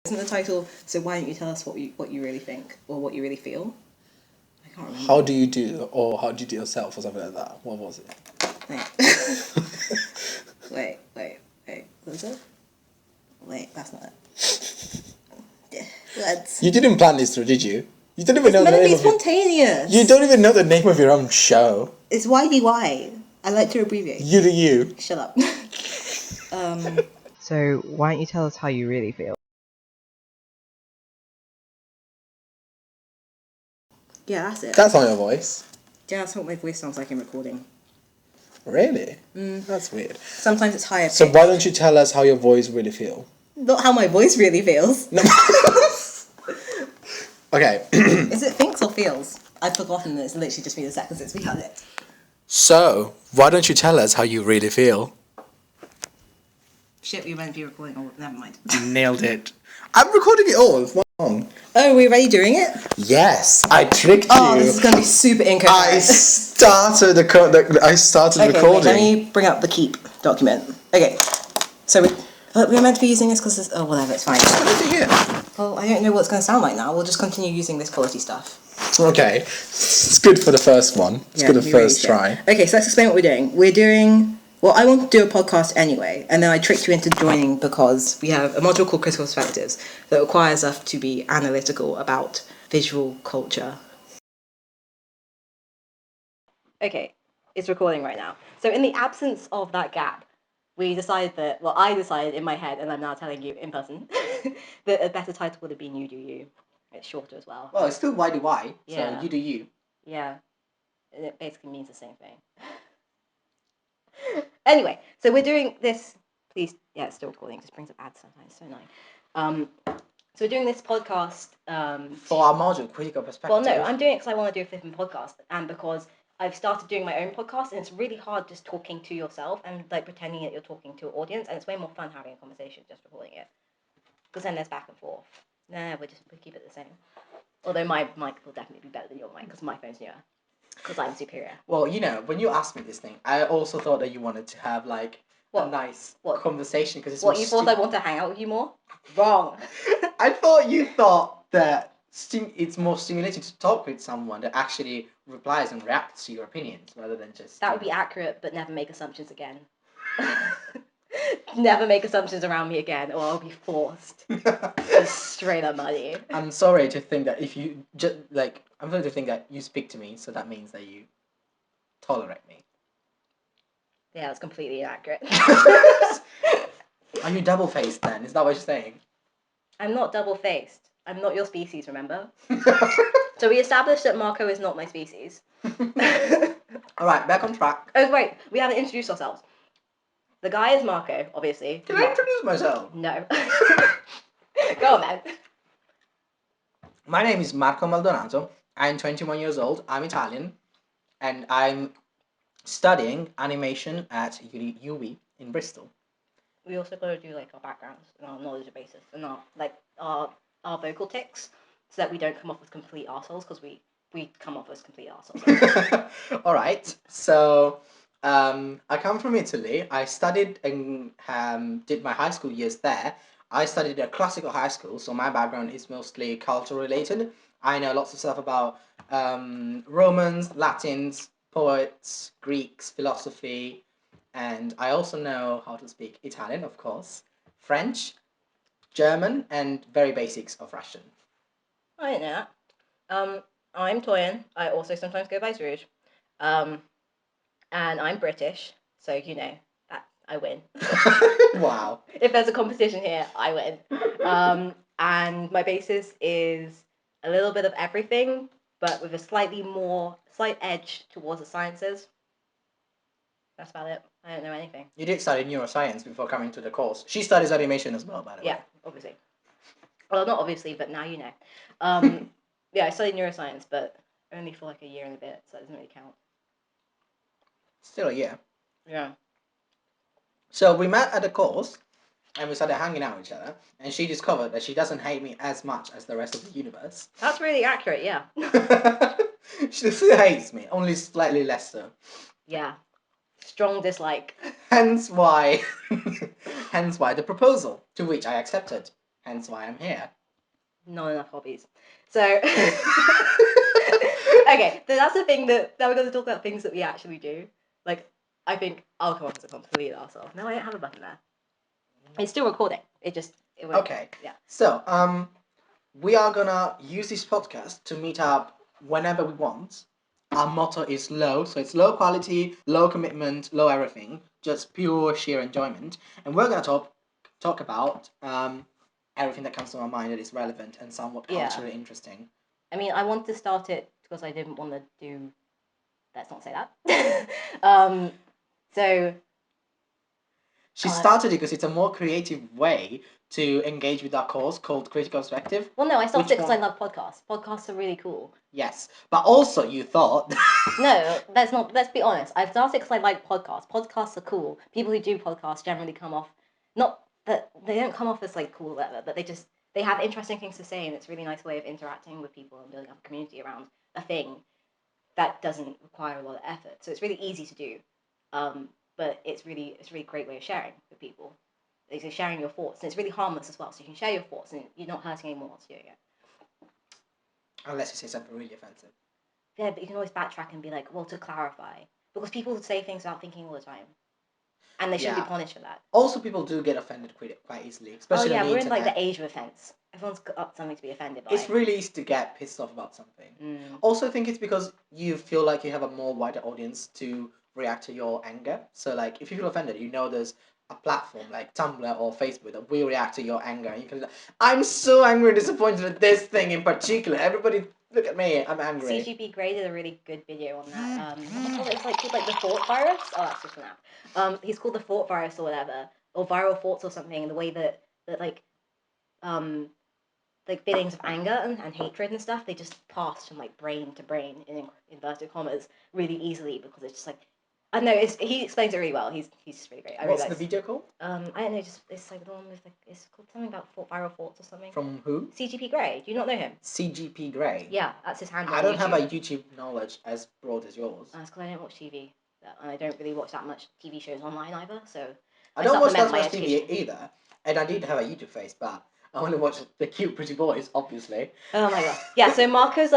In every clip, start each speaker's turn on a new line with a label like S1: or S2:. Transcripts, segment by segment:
S1: Isn't the title, so why don't you tell us what you really think or what you really feel? I can't remember.
S2: How do you do, or how do you do yourself, or something like that? What was it?
S1: Wait. What is it? Wait, that's not it.
S2: You didn't plan this through, did you? You don't even know the
S1: name
S2: name
S1: of spontaneous.
S2: You don't even know the name of your own show.
S1: It's YDY. I like to abbreviate.
S2: You do you.
S1: Shut up. So why don't you tell us how you really feel? Yeah, that's it.
S2: That's not your voice.
S1: Yeah, that's what my voice sounds like in recording.
S2: Really? That's weird.
S1: Sometimes it's higher pitched.
S2: So why don't you tell us how your voice really feel?
S1: Not how my voice really feels.
S2: No. Okay.
S1: Is it thinks or feels? I've forgotten that it's literally just been a second since we had it.
S2: So, why don't you tell us how you really feel?
S1: Shit, we were meant to be recording. Oh, never mind.
S2: Nailed it. I'm recording it all. It's wrong.
S1: Oh, are we already doing it?
S2: Yes, I tricked you.
S1: Oh, this is going to be super incoherent.
S2: I started recording.
S1: Wait, let me bring up the keep document. Okay, so we're meant to be using this because oh, whatever, it's fine. Well, I don't know what it's going to sound like now. We'll just continue using this quality stuff.
S2: Okay, it's good for the first one. It's good for the first try.
S1: Okay, so let's explain what we're doing. Well, I want to do a podcast anyway, and then I tricked you into joining because we have a module called Critical Perspectives that requires us to be analytical about visual culture. Okay, it's recording right now. So in the absence of that gap, I decided in my head, and I'm now telling you in person, that a better title would have been You Do You. It's shorter as well.
S2: Well, it's still YDY,
S1: Yeah.
S2: so you do you.
S1: Yeah, it basically means the same thing. Anyway, so we're doing this. Please, yeah, it's still recording. It just brings up ads sometimes. So annoying. So we're doing this podcast.
S2: For our module, Critical Perspective.
S1: Well, no, I'm doing it because I want to do a flipping podcast, and because I've started doing my own podcast, and it's really hard just talking to yourself and like pretending that you're talking to an audience, and it's way more fun having a conversation just recording it. Because then there's back and forth. Nah, we keep it the same. Although my mic will definitely be better than your mic because my phone's newer. Because I'm superior.
S2: Well, you know, when you asked me this thing, I also thought that you wanted to have like a nice conversation because it's
S1: what you thought I want to hang out with you more? Wrong.
S2: I thought you thought that it's more stimulating to talk with someone that actually replies and reacts to your opinions rather than just.
S1: That would be accurate, but never make assumptions again. Never make assumptions around me again, or I'll be forced. Just straight up money.
S2: I'm sorry to think that if you I'm sorry to think that you speak to me, so that means that you tolerate me.
S1: Yeah, that's completely inaccurate.
S2: Are you double-faced then? Is that what you're saying?
S1: I'm not double-faced. I'm not your species, remember? So we established that Marco is not my species.
S2: Alright, back on track.
S1: Oh, wait, we haven't introduced ourselves. The guy is Marco, obviously.
S2: Can I introduce myself?
S1: No. Go on, then.
S2: My name is Marco Maldonado. I'm 21 years old. I'm Italian. And I'm studying animation at UWE in Bristol.
S1: We also got to do like our backgrounds and our knowledge basis and our vocal tics so that we don't come off as complete arseholes because we come off as complete arseholes.
S2: Alright, so I come from Italy. I studied and did my high school years there. I studied at a classical high school, so my background is mostly culture related. I know lots of stuff about Romans, Latins, poets, Greeks, philosophy, and I also know how to speak Italian, of course, French, German, and very basics of Russian.
S1: I didn't know that. I'm Toyin. I also sometimes go by Zrouge. And I'm British, so you know that I win.
S2: Wow.
S1: If there's a competition here, I win. And my basis is a little bit of everything, but with a slight edge towards the sciences. That's about it. I don't know anything.
S2: You did study neuroscience before coming to the course. She studies animation as well, by the way.
S1: Yeah, obviously. Well, not obviously, but now you know. Yeah, I studied neuroscience, but only for like a year and a bit, so it doesn't really count.
S2: Still a year.
S1: Yeah.
S2: So we met at the course, and we started hanging out with each other, and she discovered that she doesn't hate me as much as the rest of the universe.
S1: That's really accurate, yeah.
S2: She still hates me, only slightly less so.
S1: Yeah. Strong dislike.
S2: Hence why the proposal, to which I accepted. Hence why I'm here.
S1: Not enough hobbies. So, okay, so that's the thing that now we're going to talk about things that we actually do. Like, I think I'll come off as a complete arsehole. No, I don't have a button there. It's still recording. It won't.
S2: Okay.
S1: Yeah.
S2: So, we are gonna use this podcast to meet up whenever we want. Our motto is low, so it's low quality, low commitment, low everything, just pure sheer enjoyment. And we're gonna talk about everything that comes to our mind that is relevant and somewhat culturally interesting.
S1: I mean, I wanted to start it because I didn't want to do. Let's not say that. So
S2: she started it because it's a more creative way to engage with our cause called critical perspective.
S1: Well, no, I started it because I love podcasts. Podcasts are really cool.
S2: Yes, but also you thought.
S1: No, that's not. Let's be honest. I started because I like podcasts. Podcasts are cool. People who do podcasts generally come off, not that they don't come off as like cool, whatever, but they have interesting things to say, and it's a really nice way of interacting with people and building up a community around a thing that doesn't require a lot of effort. So it's really easy to do, but it's really a great way of sharing with people. Like, so sharing your thoughts, and it's really harmless as well. So you can share your thoughts, and you're not hurting anyone whilst doing it.
S2: Unless you say something really offensive.
S1: Yeah, but you can always backtrack and be like, well, to clarify, because people say things without thinking all the time, and they shouldn't be punished for that.
S2: Also, people do get offended quite easily, especially on the
S1: we're
S2: internet.
S1: in like the age of offense. Everyone's got something to be offended by.
S2: It's really easy to get pissed off about something. Also, I think it's because you feel like you have a more wider audience to react to your anger. So, like, if you feel offended, you know there's a platform like Tumblr or Facebook that will react to your anger. And you can, I'm so angry and disappointed at this thing in particular. Everybody, look at me, I'm angry.
S1: CGP Grey did a really good video on that. It's like called like the thought virus. Oh, that's just an app. He's called the thought virus or whatever, or viral thoughts or something. And the way that like feelings of anger and hatred and stuff, they just pass from like brain to brain in inverted commas really easily because it's just like. I don't know. He explains it really well. He's just really great.
S2: What's the video called?
S1: I don't know. Just it's like the one with like it's called something about viral thoughts or something.
S2: From who?
S1: CGP Grey. Do you not know him?
S2: CGP Grey.
S1: Yeah, that's his handle.
S2: I don't have a YouTube knowledge as broad as yours.
S1: That's because I don't watch TV, and I don't really watch that much TV shows online either. So
S2: I don't watch that much TV either, and I did have a YouTube face, but I only watch the cute, pretty boys, obviously.
S1: Oh my god! Yeah. So Marco's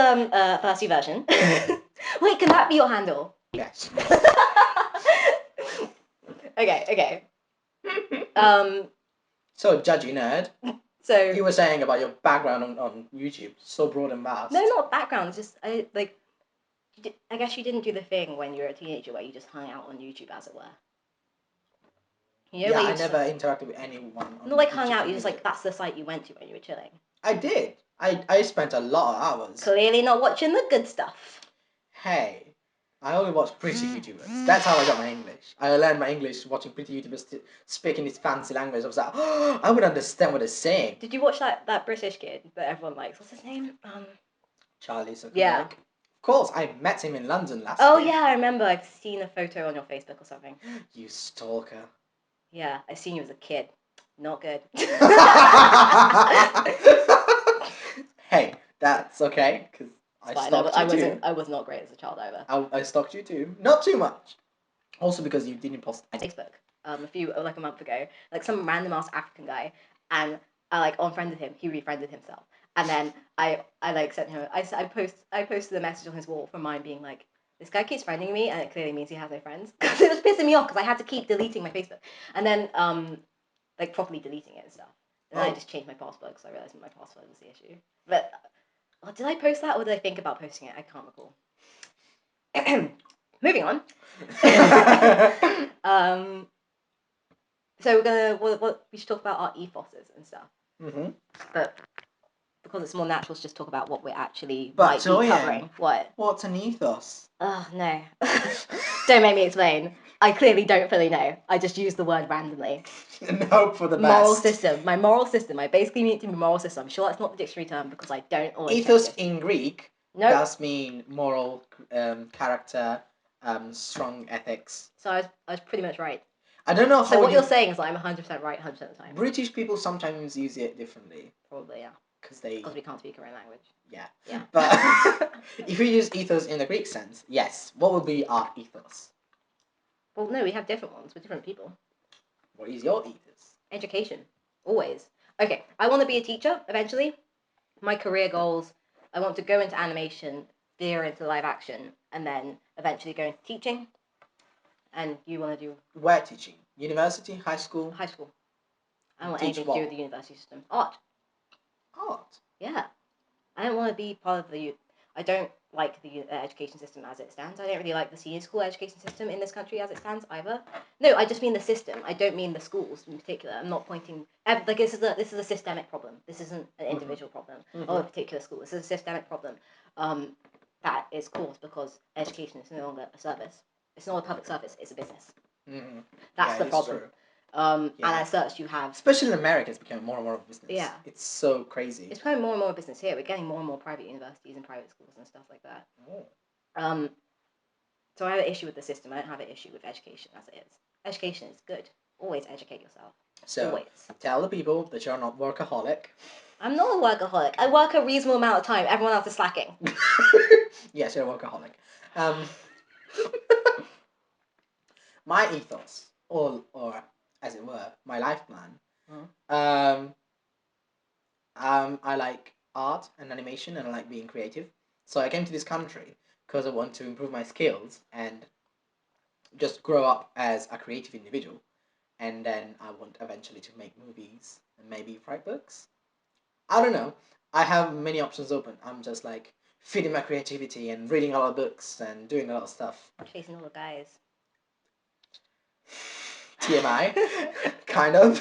S1: Percy version. Wait, can that be your handle?
S2: Yes.
S1: Okay.
S2: So, judgy nerd.
S1: So
S2: you were saying about your background on YouTube, so broad and vast.
S1: No, not background. Just I guess you didn't do the thing when you were a teenager where you just hung out on YouTube, as it were. You know,
S2: I never interacted with anyone.
S1: Not like hung out. You just like that's the site you went to when you were chilling.
S2: I did. I spent a lot of hours.
S1: Clearly not watching the good stuff.
S2: Hey. I only watch pretty YouTubers. That's how I got my English. I learned my English watching pretty YouTubers speaking this fancy language. I was like, oh, I would understand what they're saying.
S1: Did you watch that British kid that everyone likes? What's his name?
S2: Charlie Zuckerberg.
S1: Yeah.
S2: Of course, I met him in London last
S1: year. Oh yeah, I remember. I've seen a photo on your Facebook or something.
S2: You stalker.
S1: Yeah, I seen you as a kid. Not good.
S2: Hey, that's okay, because I stalked you too.
S1: I was not great as a child either.
S2: I stalked you too. Not too much. Also because you didn't post
S1: on Facebook a month ago, like some random ass African guy, and I like unfriended him. He refriended himself, and then I like sent him. I posted a message on his wall from mine being like, this guy keeps friending me, and it clearly means he has no friends. Because it was pissing me off because I had to keep deleting my Facebook, and then like properly deleting it and stuff. And then I just changed my password because I realized my password was the issue. But did I post that or did I think about posting it? I can't recall. Moving on. So we're gonna we should talk about our ethoses and stuff.
S2: Mm-hmm.
S1: But because it's more natural to just talk about what we're actually
S2: covering.
S1: What?
S2: What's an ethos?
S1: Oh no. Don't make me explain. I clearly don't fully know. I just use the word randomly.
S2: And hope for the best.
S1: Moral system. My moral system. I basically mean it to be moral system. I'm sure that's not the dictionary term because I don't always
S2: Ethos in Greek does mean moral character, strong ethics.
S1: So I was pretty much right.
S2: I don't know how.
S1: So what you're saying is that I'm 100% right 100% of the time.
S2: British people sometimes use it differently.
S1: Probably, yeah.
S2: Because
S1: we can't speak our own language.
S2: Yeah.
S1: Yeah.
S2: But if we use ethos in the Greek sense, yes. What would be our ethos?
S1: Well, no, we have different ones with different people.
S2: What is your ethos?
S1: Education. Always. Okay, I want to be a teacher eventually. My career goals, I want to go into animation, veer into live action, and then eventually go into teaching. And you want to do
S2: Where teaching? University, high school,
S1: high school. I don't want
S2: teach
S1: anything to
S2: what?
S1: do with the university system. Art.
S2: Art.
S1: Yeah. I don't want to be part of the. I don't like the education system as it stands. I don't really like the senior school education system in this country as it stands either. No, I just mean the system. I don't mean the schools in particular. I'm not pointing. Like this is a systemic problem. This isn't an individual problem or a particular school. This is a systemic problem that is caused because education is no longer a service. It's not a public service. It's a business. That's the problem.
S2: True.
S1: And as such, you have.
S2: Especially in America, it's becoming more and more of a business.
S1: Yeah.
S2: It's so crazy.
S1: It's becoming more and more a business here. We're getting more and more private universities and private schools and stuff like that.
S2: Oh.
S1: So I have an issue with the system. I don't have an issue with education as it is. Education is good. Always educate yourself.
S2: So
S1: Always.
S2: tell the people that you're not workaholic.
S1: I'm not a workaholic. I work a reasonable amount of time. Everyone else is slacking.
S2: Yes, you're a workaholic. My ethos, or as it were, my life plan. I like art and animation, and I like being creative. So I came to this country because I want to improve my skills and just grow up as a creative individual. And then I want eventually to make movies and maybe write books. I don't know. I have many options open. I'm just like feeding my creativity and reading a lot of books and doing a lot of stuff.
S1: Chasing all the guys.
S2: TMI, kind of.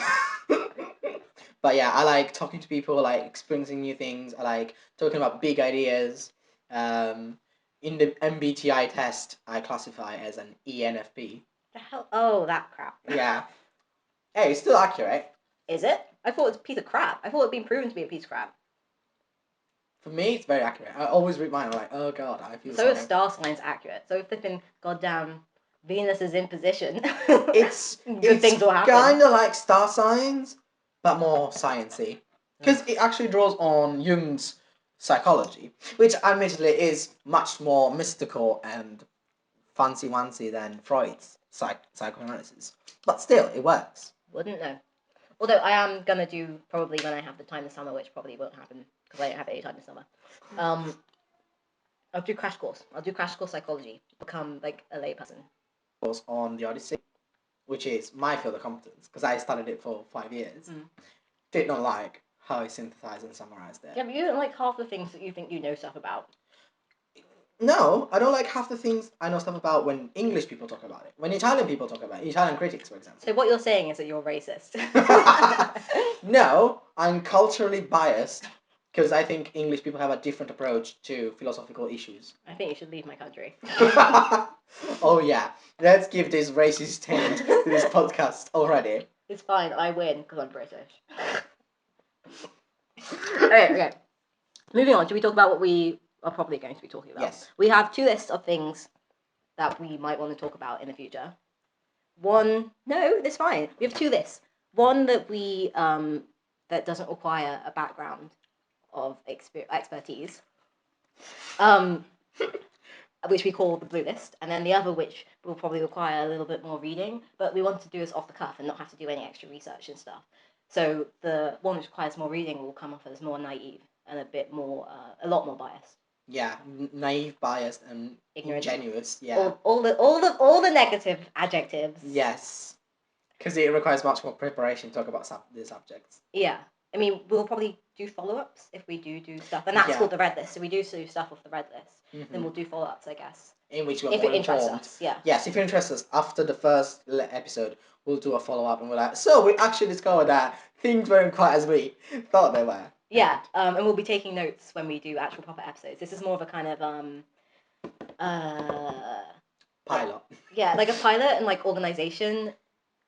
S2: But yeah, I like talking to people, I like experiencing new things. I like talking about big ideas. In the MBTI test, I classify as an ENFP.
S1: The hell? Oh, that crap.
S2: Yeah. Hey, it's still accurate.
S1: Is it? I thought it was a piece of crap. I thought it'd been proven to be a piece of crap.
S2: For me, it's very accurate. I always read mine. I'm like, oh god, I feel
S1: so.
S2: so.
S1: If star signs accurate. So if flipping goddamn Venus is in position,
S2: It's
S1: good things will happen.
S2: Kind of like star signs, but more sciencey. Because it actually draws on Jung's psychology, which admittedly is much more mystical and fancy-wancy than Freud's psychoanalysis. But still, it works.
S1: Wouldn't know. Although I am gonna do probably when I have the time this summer, which probably won't happen because I don't have any time this summer. I'll do crash course. I'll do crash course psychology. Become like a layperson.
S2: Course on the Odyssey, which is my field of competence, because I studied it for 5 years. Did not like how I synthesized and summarized it.
S1: Yeah, but you don't like half the things that you think you know stuff about.
S2: No, I don't like half the things I know stuff about when English people talk about it. When Italian people talk about it, Italian critics, for example.
S1: So what you're saying is that you're racist.
S2: No, I'm culturally biased because I think English people have a different approach to philosophical issues.
S1: I think you should leave my country.
S2: Oh yeah, let's give this racist taint to this podcast already.
S1: It's fine, I win because I'm British. Okay. Moving on, should we talk about what we are probably going to be talking about?
S2: Yes.
S1: We have 2 lists of things that we might want to talk about in the future. One, no, it's fine. We have 2 lists. One that we that doesn't require a background of expertise, which we call the blue list, and then the other which will probably require a little bit more reading, but we want to do this off the cuff and not have to do any extra research and stuff. So the one which requires more reading will come off as more naive and a bit more, a lot more biased.
S2: Yeah, naive, biased, and
S1: ignorant,
S2: ingenuous. Yeah.
S1: All the negative adjectives.
S2: Yes, because it requires much more preparation to talk about the subjects.
S1: Yeah, I mean, we'll probably do follow-ups if we do stuff, and that's called the red list. So we do stuff off the red list, then we'll do follow-ups, I guess.
S2: In which we're
S1: if
S2: more
S1: it interests
S2: informed.
S1: us, yeah.
S2: Yes, if it interests us, after the first episode, we'll do a follow-up, and we're like, so we actually discovered that things weren't quite as we thought they were.
S1: Yeah, and we'll be taking notes when we do actual proper episodes. This is more of a kind of
S2: pilot.
S1: Yeah, like a pilot and like organization,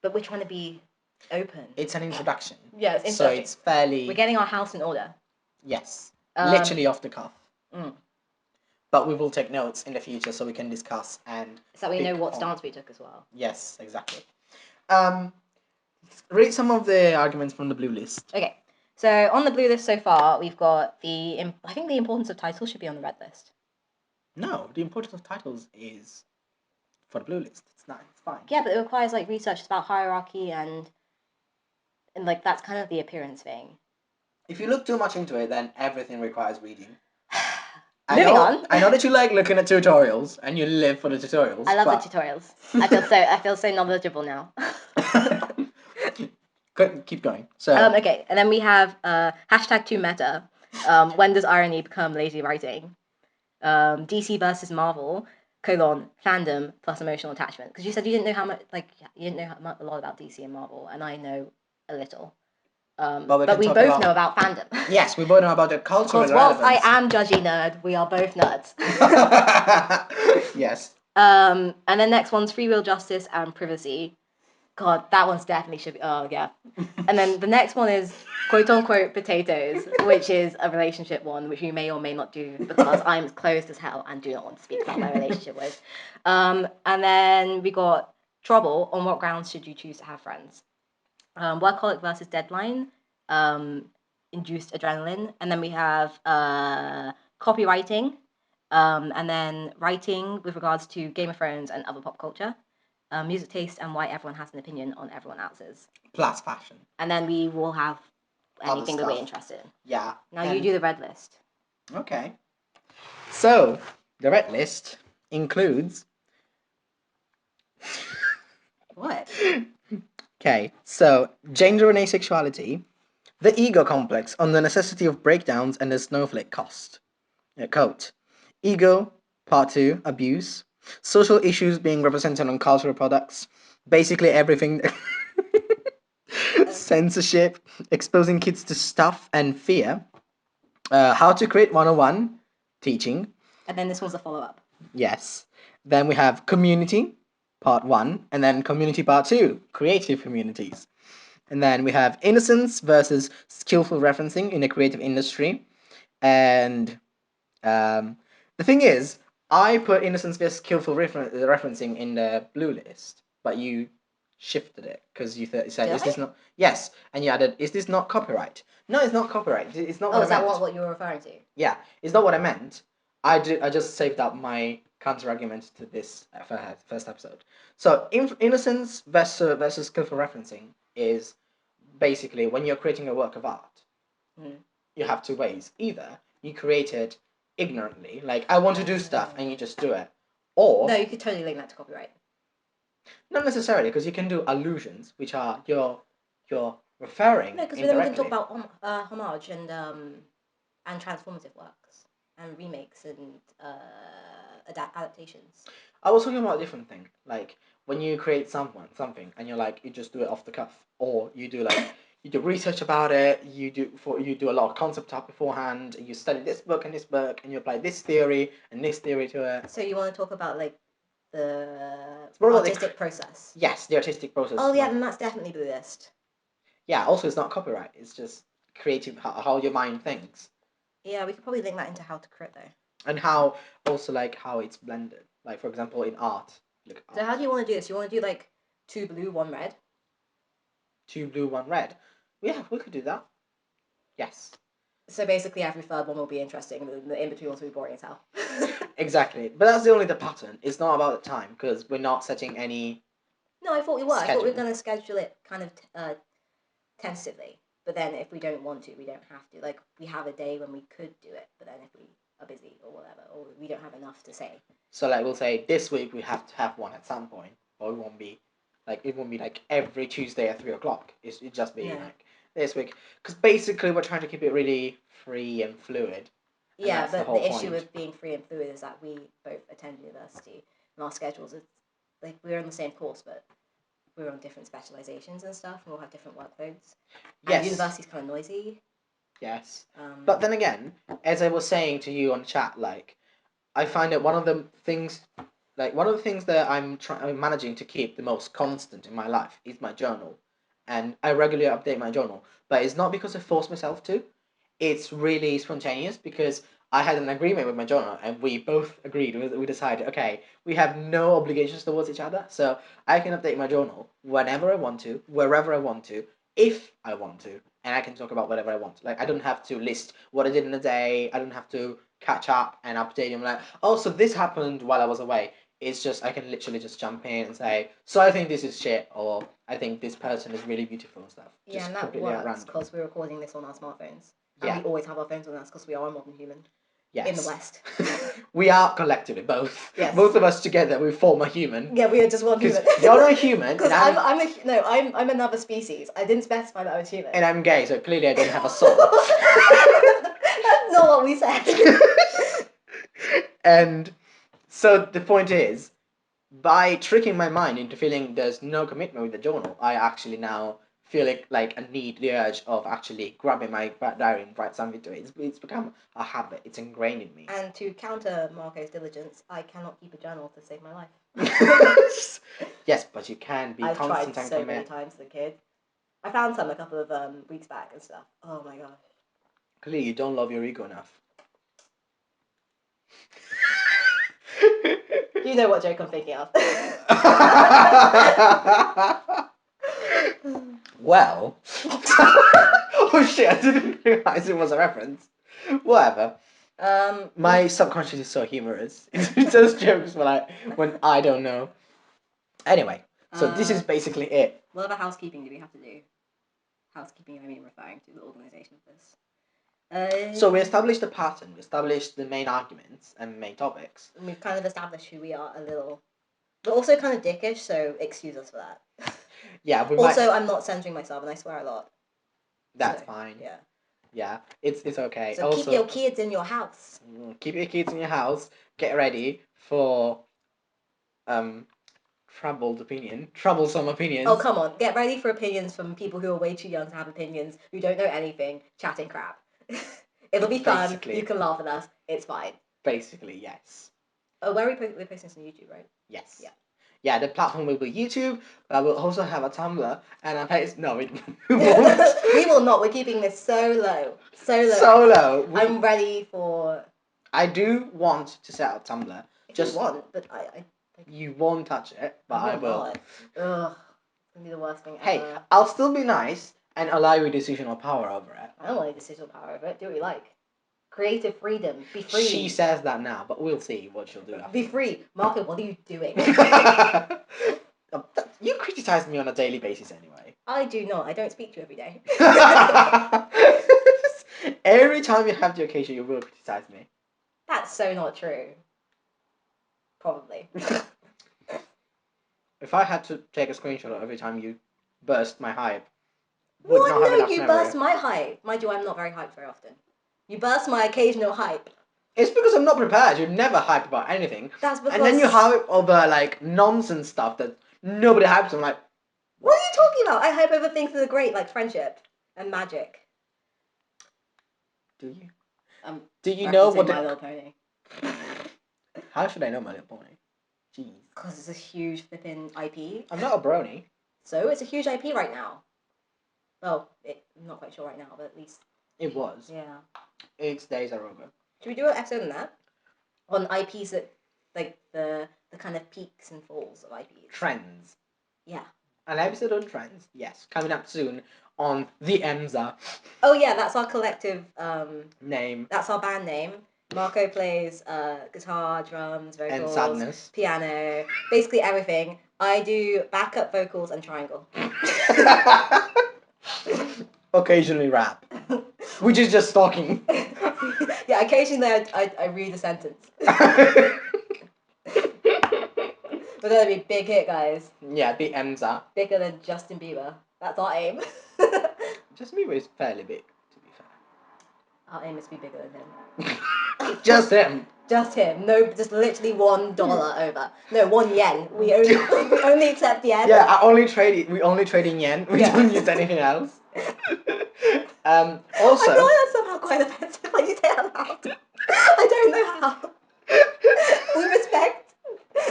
S1: but we're trying to be open.
S2: It's an introduction.
S1: Yeah, it's
S2: introduction. So it's fairly.
S1: We're getting our house in order.
S2: Yes, literally off the cuff.
S1: Mm.
S2: But we will take notes in the future so we can discuss and.
S1: So we know what stance we took as well.
S2: Yes, exactly. Read some of the arguments from the blue list.
S1: Okay. So on the blue list so far, we've got I think the importance of titles should be on the red list.
S2: No, the importance of titles is for the blue list. It's not. It's fine.
S1: Yeah, but it requires like research about hierarchy and And like that's kind of the appearance thing.
S2: If you look too much into it, then everything requires reading.
S1: Moving on.
S2: I know that you like looking at tutorials and you live for the tutorials.
S1: I love the tutorials. I feel so knowledgeable now.
S2: Keep going. So
S1: okay, and then we have hashtag 2meta. When does irony become lazy writing? DC versus Marvel, fandom plus emotional attachment. Because you said you didn't know how much, like, you didn't know a lot about DC and Marvel, and I know a little. But we both know about fandom.
S2: Yes, we both know about the cultural
S1: Because whilst I
S2: relevance.
S1: am judgy nerd, we are both nerds.
S2: Yes.
S1: And then next one's free will justice and privacy. God, that one's definitely should be. Oh yeah. And then the next one is quote unquote potatoes, which is a relationship one, which we may or may not do because I'm closed as hell and do not want to speak about my relationship with. And then we got trouble. On what grounds should you choose to have friends? Workaholic versus deadline. Induced adrenaline, and then we have copywriting, and then writing with regards to Game of Thrones and other pop culture, music taste, and why everyone has an opinion on everyone else's.
S2: Plus fashion.
S1: And then we will have anything that we're interested in.
S2: Yeah.
S1: Now you do the red list.
S2: Okay. So the red list includes.
S1: What?
S2: Okay, so gender and asexuality, the ego complex on the necessity of breakdowns and the snowflake coat, ego, part 2, abuse, social issues being represented on cultural products, basically everything, censorship, exposing kids to stuff and fear, how to create 101, teaching.
S1: And then this one's a follow-up.
S2: Yes. Then we have community, part 1, and then community part 2, creative communities. And then we have innocence versus skillful referencing in the creative industry. And the thing is, I put innocence versus skillful referencing in the blue list, but you shifted it because you said,
S1: Did
S2: "Is
S1: I?
S2: this not?" Yes, and you added, "Is this not copyright?" No, it's not copyright. It's not what I
S1: is that
S2: meant.
S1: what you were referring to?
S2: Yeah, it's not what I meant. I just saved up my counter argument to this first episode. So innocence versus skillful referencing is basically when you're creating a work of art, you have two ways. Either you create it ignorantly, like I want to do stuff and you just do it, or
S1: No, you could totally link that to copyright.
S2: not necessarily, because you can do allusions, which are you're referring.
S1: No, because then we can talk about homage and transformative works and remakes and adaptations.
S2: I was talking about a different thing, like when you create something, and you're like you just do it off the cuff, or you do like you do research about it, you do a lot of concept art beforehand, and you study this book, and you apply this theory and this theory to it.
S1: So you want to talk about like the
S2: artistic
S1: process?
S2: Yes, the artistic process.
S1: Oh yeah, then that's definitely blue list.
S2: Yeah, also it's not copyright, it's just creative, how your mind thinks.
S1: Yeah, we could probably link that into how to crit though.
S2: And how also like how it's blended. Like for example in art.
S1: So how do you want to do this? You want to do like 2 blue, 1 red?
S2: 2 blue, 1 red. Yeah, we could do that. Yes.
S1: So basically every third one will be interesting, the in-between ones will be boring as hell.
S2: Exactly. But that's only the pattern. It's not about the time, because we're not setting any...
S1: No, I thought we were.
S2: Schedule.
S1: I thought we were going to schedule it kind of tentatively. But then if we don't want to, we don't have to. Like, we have a day when we could do it, but then if we are busy or whatever, or we don't have enough to say.
S2: So like we'll say this week we have to have one at some point, but it won't be like every Tuesday at 3 o'clock. It just be like this week, because basically we're trying to keep it really free and fluid.
S1: Yeah, but the issue with being free and fluid is that we both attend university, and our schedules are like we're on the same course, but we're on different specializations and stuff, and we'll have different workloads. Yes. And university's kind of noisy.
S2: Yes. But then again, as I was saying to you on chat, like I find that one of the things that I'm managing to keep the most constant in my life is my journal, and I regularly update my journal. But it's not because I force myself to. It's really spontaneous because I had an agreement with my journal, and we both agreed. We decided, okay, we have no obligations towards each other, so I can update my journal whenever I want to, wherever I want to, if I want to, and I can talk about whatever I want. Like I don't have to list what I did in a day. I don't have to catch up and update him like, oh, so this happened while I was away. It's just I can literally just jump in and say, so I think this is shit, or I think this person is really beautiful and stuff.
S1: Yeah,
S2: Just
S1: and that
S2: completely at
S1: works
S2: random.
S1: because we're recording this on our smartphones. And
S2: Yeah.
S1: we always have our phones on us because we are a modern human.
S2: Yes.
S1: In the West.
S2: We are collectively both.
S1: Yes.
S2: Both of us together, we form a human.
S1: Yeah, we are just one human.
S2: You're not a human.
S1: Because I'm another species. I didn't specify that I was human.
S2: And I'm gay, so clearly I don't have a soul.
S1: That's not what we said.
S2: And so the point is, by tricking my mind into feeling there's no commitment with the journal, I actually now feel like a need, the urge of actually grabbing my diary and write something to it. It's become a habit. It's ingrained in me.
S1: And to counter Marco's diligence, I cannot keep a journal to save my life.
S2: Yes, but you can be
S1: I've
S2: constant
S1: tried
S2: and
S1: so many times as a kid. I found some a couple of weeks back and stuff. Oh my gosh.
S2: Clearly, you don't love your ego enough.
S1: You know what joke I'm thinking of.
S2: Well. Oh shit, I didn't realize it was a reference. Whatever. My subconscious is so humorous. It's just jokes when I don't know. Anyway, so this is basically it.
S1: What other housekeeping do we have to do? Housekeeping, I mean referring to the organisation of this.
S2: So we established the pattern, we established the main arguments and main topics.
S1: And we've kind of established who we are a little. But also kind of dickish, so excuse us for that.
S2: Yeah,
S1: I'm not censoring myself and I swear a lot.
S2: That's fine.
S1: Yeah.
S2: Yeah, it's okay.
S1: So keep your kids in your house.
S2: Keep your kids in your house. Get ready for troublesome opinions.
S1: Oh, come on. Get ready for opinions from people who are way too young to have opinions, who don't know anything, chatting crap. It'll be fun. You can laugh at us. It's fine.
S2: Basically, yes.
S1: Oh, where are we're posting this on YouTube, right?
S2: Yes.
S1: Yeah.
S2: Yeah, the platform will be YouTube, but we'll also have a Tumblr and a page. No, we won't.
S1: We will not. We're keeping this so low.
S2: So low.
S1: I'm ready for...
S2: I do want to set up Tumblr.
S1: You want, but I
S2: You won't touch it, but I will.
S1: Not. Ugh. It's going to be the worst thing ever.
S2: Hey, I'll still be nice and allow you decisional power over it.
S1: I don't want any decisional power over it. Do what you like. Creative freedom. Be free.
S2: She says that now, but we'll see what she'll do after.
S1: Be free. Marco, what are you doing?
S2: You criticize me on a daily basis anyway.
S1: I do not. I don't speak to you every day.
S2: Every time you have the occasion, you will criticize me.
S1: That's so not true. Probably.
S2: If I had to take a screenshot of every time you burst my hype,
S1: What? No, you burst my hype. Mind you, I'm not very hyped very often. You burst my occasional hype.
S2: It's because I'm not prepared. You're never hyped about anything.
S1: That's because...
S2: And then you hype over, nonsense stuff that nobody hypes. I'm like...
S1: What are you talking about? I hype over things that are great, like friendship and magic.
S2: Do you? Do you know what...
S1: My Little Pony.
S2: How should I know My Little Pony? Jeez.
S1: Because it's a huge flipping IP.
S2: I'm not a brony.
S1: So it's a huge IP right now. Well, I'm not quite sure right now, but at least...
S2: It was.
S1: Yeah.
S2: Its days are over.
S1: Should we do an episode on that? On IPs that, like, the kind of peaks and falls of IPs.
S2: Trends.
S1: Yeah.
S2: An episode on trends, yes. Coming up soon on the Emza.
S1: Oh yeah, that's our collective...
S2: name.
S1: That's our band name. Marco plays guitar, drums, vocals,
S2: and sadness,
S1: piano, basically everything. I do backup vocals and triangle.
S2: Occasionally rap, which is just talking.
S1: Yeah, occasionally I read a sentence. We're gonna be big hit, guys.
S2: Yeah, the Emza.
S1: Bigger than Justin Bieber. That's our aim.
S2: Justin Bieber is fairly big, to be fair.
S1: Our aim is to be bigger than him.
S2: Just him.
S1: Just him. No, just literally $1 over. No, 1 yen. We only accept yen.
S2: Yeah, we only trade in yen. We don't use anything else. Also,
S1: I feel like that's somehow quite offensive when you say it out loud. I don't know how. We respect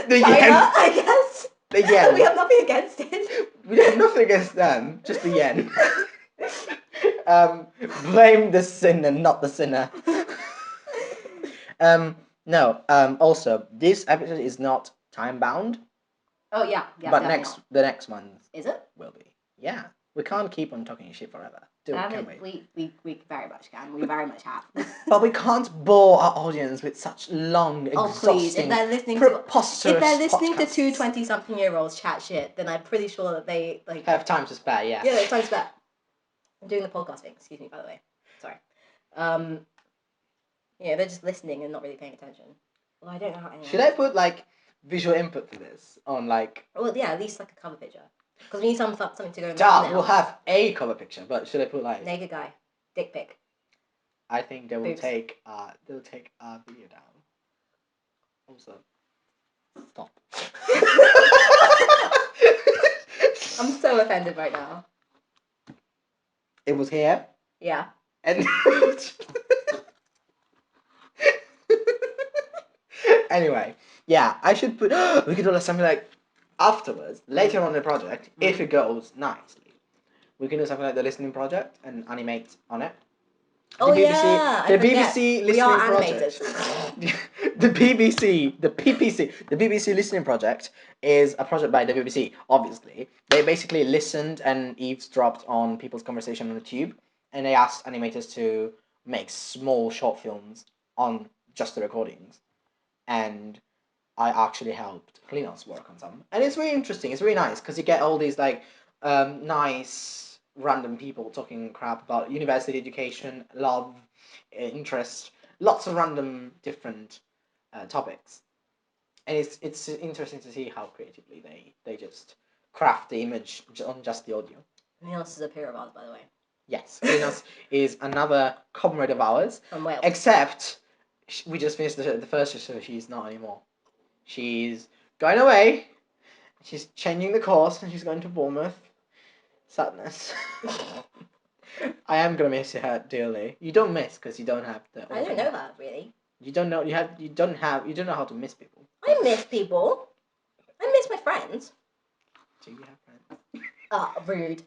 S2: the
S1: China,
S2: yen.
S1: I guess.
S2: The yen.
S1: We have nothing against it.
S2: We have nothing against them. Just the yen. Blame the sinner, not the sinner. No. Also, this episode is not time bound.
S1: Oh yeah.
S2: But the next one
S1: is it?
S2: will be. Yeah, we can't keep on talking shit forever. Do it, can we?
S1: We very much can. We very much have.
S2: But we can't bore our audience with such long,
S1: please!
S2: exhausting,
S1: If they're listening to
S2: podcasts.
S1: two 20-something-year-olds chat shit, then I'm pretty sure that they like
S2: Have time to spare. Yeah.
S1: Yeah, there's time to spare. I'm doing the podcast thing. Excuse me, by the way. Sorry. Yeah, they're just listening and not really paying attention. Well, I don't know how.
S2: Should I put like visual input for this on like?
S1: Well, yeah, at least like a cover picture. Because we need something to go in the
S2: Duh,
S1: thumbnail.
S2: we'll have a cover picture, but should I put like
S1: naked guy, dick pic?
S2: I think they will
S1: Boobs.
S2: they'll take our video down. Also, stop.
S1: I'm so offended right now.
S2: It was here.
S1: Yeah.
S2: And anyway, yeah, I should put. We could do something like afterwards, later on in the project, if it goes nicely. We can do something like the listening project and animate on it.
S1: Oh yeah,
S2: the BBC listening project. the BBC listening project is a project by the BBC. Obviously, they basically listened and eavesdropped on people's conversation on the tube, and they asked animators to make small short films on just the recordings, and I actually helped Klinos work on some, and it's really interesting. It's really nice because you get all these like nice random people talking crap about university education, love, interest, lots of random different topics, and it's interesting to see how creatively they just craft the image on just the audio.
S1: Klinos is a peer of ours, by the way.
S2: Yes, Klinos is another comrade of ours.
S1: From Wales.
S2: Except we just finished the first year, so she's not anymore. She's going away. She's changing the course, and she's going to Bournemouth. Sadness. I am gonna miss her dearly. You don't miss because you don't have the.
S1: I don't know that really.
S2: You don't know. You don't know how to miss people.
S1: I miss people. I miss my friends.
S2: Do you have friends?
S1: Rude.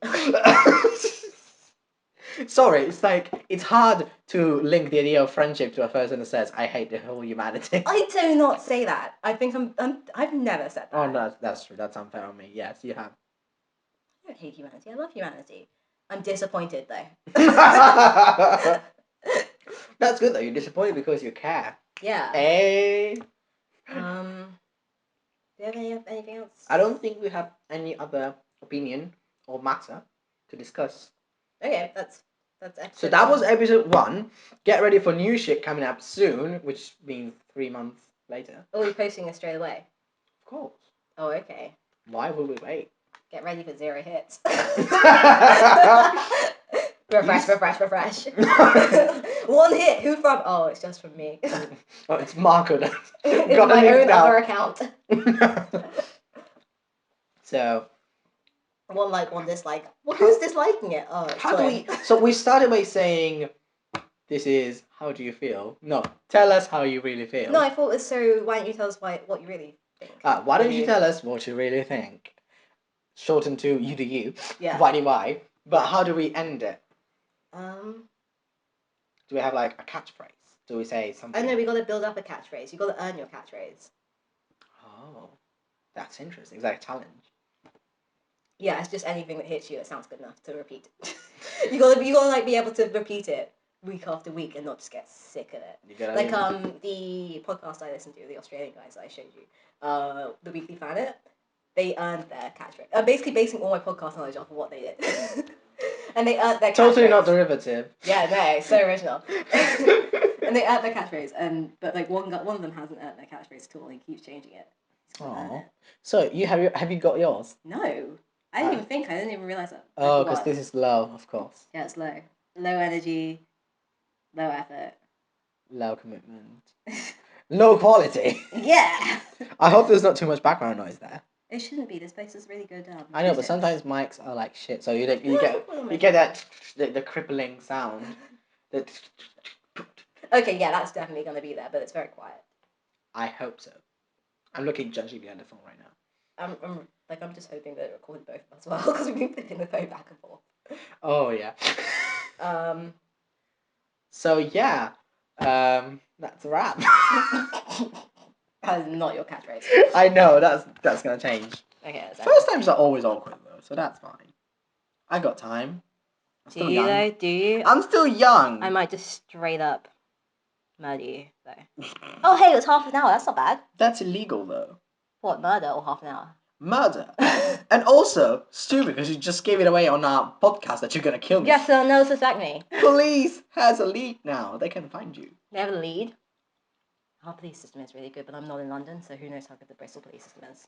S2: Sorry, it's hard to link the idea of friendship to a person that says I hate the whole humanity.
S1: I do not say that. I think I've never said that.
S2: Oh no, that's true. That's unfair on me. Yes, you have.
S1: I don't hate humanity. I love humanity. I'm disappointed though.
S2: That's good though. You're disappointed because you care.
S1: Yeah.
S2: Hey.
S1: Do you have anything else?
S2: I don't think we have any other opinion or matter to discuss.
S1: Okay, that's excellent.
S2: So that was episode 1. Get ready for new shit coming up soon, which means 3 months later.
S1: Are we posting this straight away?
S2: Of course.
S1: Oh, okay.
S2: Why would we wait?
S1: Get ready for 0 hits. refresh. 1 hit. Who from? Oh, it's just from me.
S2: Oh, it's Marco.
S1: It's my own other account.
S2: So.
S1: 1 like, 1 dislike. Well, who's disliking it? Oh, it's
S2: how do we? So we started by saying, "This is how do you feel?" No, tell us how you really feel.
S1: No, I thought it was so. Why don't you tell us what you really think?
S2: Why don't you tell us what you really think? Shortened to UDU.
S1: Yeah.
S2: YDY. But how do we end it?
S1: Do
S2: we have like a catchphrase? Do we say something?
S1: I know we got to build up a catchphrase. You got to earn your catchphrase.
S2: Oh, that's interesting. Is that a challenge?
S1: Yeah, it's just anything that hits you that sounds good enough to repeat. you gotta like be able to repeat it week after week and not just get sick of it. Like the podcast I listened to, the Australian guys that I showed you, the Weekly Planet, they earned their catchphrase. I'm basically basing all my podcast knowledge off of what they did. And they earned their catchphrase.
S2: Totally not derivative.
S1: Yeah, no, so original. And they earned their catchphrase, but like one of them hasn't earned their catchphrase at all. He keeps changing it.
S2: Oh, so have you got yours?
S1: No. I didn't even think. I didn't even realise that.
S2: Oh, because this is low, of course.
S1: Yeah, it's low. Low energy, low effort.
S2: Low commitment. Low quality.
S1: Yeah.
S2: I hope there's not too much background noise there.
S1: It shouldn't be. This place is really good.
S2: I know, but sometimes mics are like shit, so you get that the crippling sound.
S1: Okay, yeah, that's definitely gonna be there, but it's very quiet.
S2: I hope so. I'm looking judgy behind the phone right now.
S1: I'm just hoping that it recorded both of us well because we've been flipping the phone back and forth.
S2: Oh yeah. So yeah, that's a wrap.
S1: That is not your catchphrase.
S2: I know that's gonna change.
S1: Okay.
S2: First times are always awkward though, so that's fine. I got time.
S1: Do you though? Do you?
S2: I'm still young.
S1: I might just straight up murder you though. Oh hey, it was half an hour. That's not bad.
S2: That's illegal though.
S1: What, murder or half an hour?
S2: Murder. And also stupid because you just gave it away on our podcast that you're gonna kill me.
S1: Yes, so no suspect me.
S2: Police has a lead now. They can find you.
S1: They have a lead. Our police system is really good, but I'm not in London, so who knows how good the Bristol police system is.